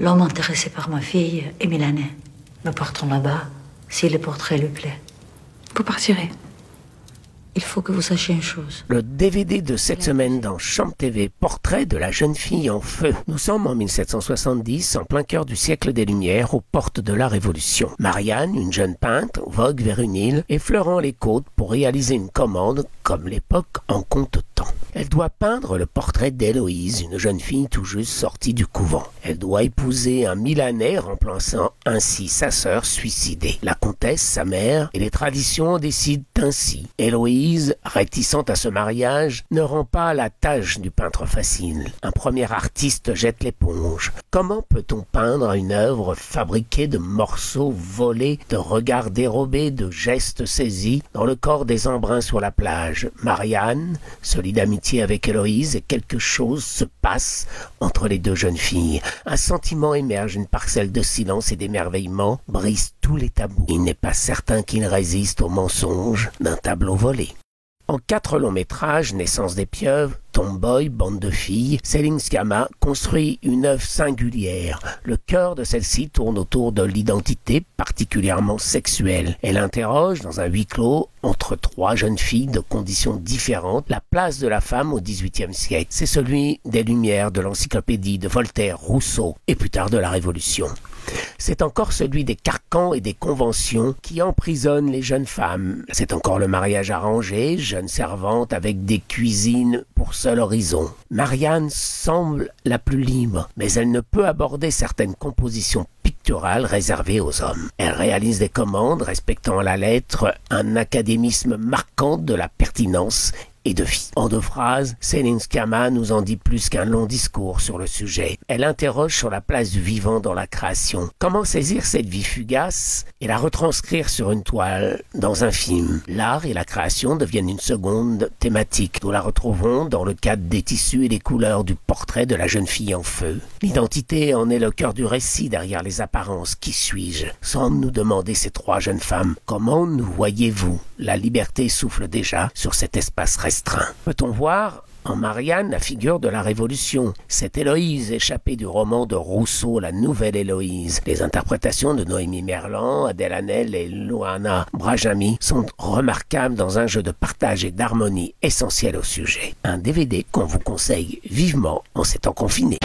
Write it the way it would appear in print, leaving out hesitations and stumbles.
L'homme intéressé par ma fille est milanais. Nous partons là-bas si le portrait lui plaît. Vous partirez. Il faut que vous sachiez une chose. Le DVD de cette semaine dans Champ TV, portrait de la jeune fille en feu. Nous sommes en 1770, en plein cœur du siècle des Lumières, aux portes de la Révolution. Marianne, une jeune peintre, vogue vers une île, effleurant les côtes pour réaliser une commande, comme l'époque en compte tant. Elle doit peindre le portrait d'Héloïse, une jeune fille tout juste sortie du couvent. Elle doit épouser un Milanais, remplaçant ainsi sa sœur suicidée. La comtesse, sa mère, et les traditions en décident ainsi. Héloïse, réticente à ce mariage, ne rend pas la tâche du peintre facile. Un premier artiste jette l'éponge. Comment peut-on peindre une œuvre fabriquée de morceaux volés, de regards dérobés, de gestes saisis, dans le corps des embruns sur la plage? Marianne, solide d'amitié avec Héloïse, et quelque chose se passe entre les deux jeunes filles. Un sentiment émerge, une parcelle de silence et d'émerveillement brise tous les tabous. Il n'est pas certain qu'il résiste au mensonge d'un tableau volé. En 4 longs métrages, Naissance des pieuvres, Tomboy, Bande de filles, Céline Sciamma construit une œuvre singulière. Le cœur de celle-ci tourne autour de l'identité particulièrement sexuelle. Elle interroge, dans un huis clos, entre 3 jeunes filles de conditions différentes, la place de la femme au XVIIIe siècle. C'est celui des Lumières, de l'encyclopédie, de Voltaire, Rousseau et plus tard de la Révolution. C'est encore celui des carcans et des conventions qui emprisonnent les jeunes femmes. C'est encore le mariage arrangé, jeune servante avec des cuisines pour seul horizon. Marianne semble la plus libre, mais elle ne peut aborder certaines compositions picturales réservées aux hommes. Elle réalise des commandes respectant à la lettre un académisme marquant de la pertinence et de vie. En 2 phrases, Céline Sciamma nous en dit plus qu'un long discours sur le sujet. Elle interroge sur la place du vivant dans la création. Comment saisir cette vie fugace et la retranscrire sur une toile, dans un film? L'art et la création deviennent une seconde thématique. Nous la retrouvons dans le cadre des tissus et des couleurs du portrait de la jeune fille en feu. L'identité en est le cœur du récit derrière les apparences. Qui suis-je? Semble nous demander ces 3 jeunes femmes. Comment nous voyez-vous? La liberté souffle déjà sur cet espace restreint. Peut-on voir en Marianne la figure de la Révolution, cette Héloïse échappée du roman de Rousseau, La Nouvelle Héloïse? Les interprétations de Noémie Merlan, Adèle Haenel et Loana Brajami sont remarquables dans un jeu de partage et d'harmonie essentiel au sujet. Un DVD qu'on vous conseille vivement en ces temps confinés.